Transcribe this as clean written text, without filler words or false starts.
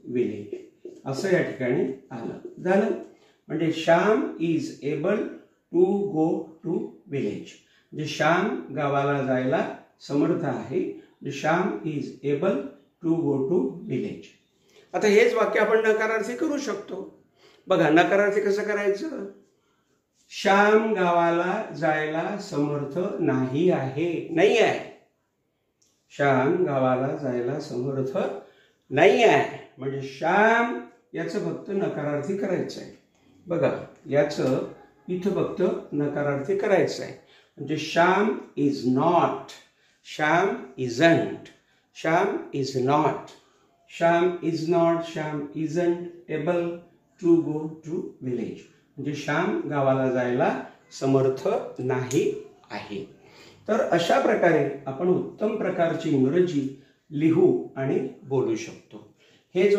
Village असं या ठिकाणी आलं झालं. म्हणजे Shyam is able to go to village. म्हणजे श्याम गावाला जायला समर्थ आहे. Shyam is able to go to village. आता हेच वाक्य आपण नकारार्थी करू शकतो. बघा नकारार्थी कसं करायचं. श्याम गावाला जायला समर्थ नाही आहे. नाही आहे. श्याम गावाला जायला समर्थ नाही आहे. म्हणजे श्याम याचं फक्त नकारार्थी करायचं आहे. बघा याचं इथं फक्त नकारार्थी करायचं आहे. म्हणजे Shyam is not, Shyam isn't, Shyam is not, Shyam is not, Shyam isn't able to go to village. म्हणजे श्याम गावाला जायला समर्थ नाही आहे. तर अशा प्रकारे आपण उत्तम प्रकारची इंग्रजी लिहू आणि बोलू शकतो. हेच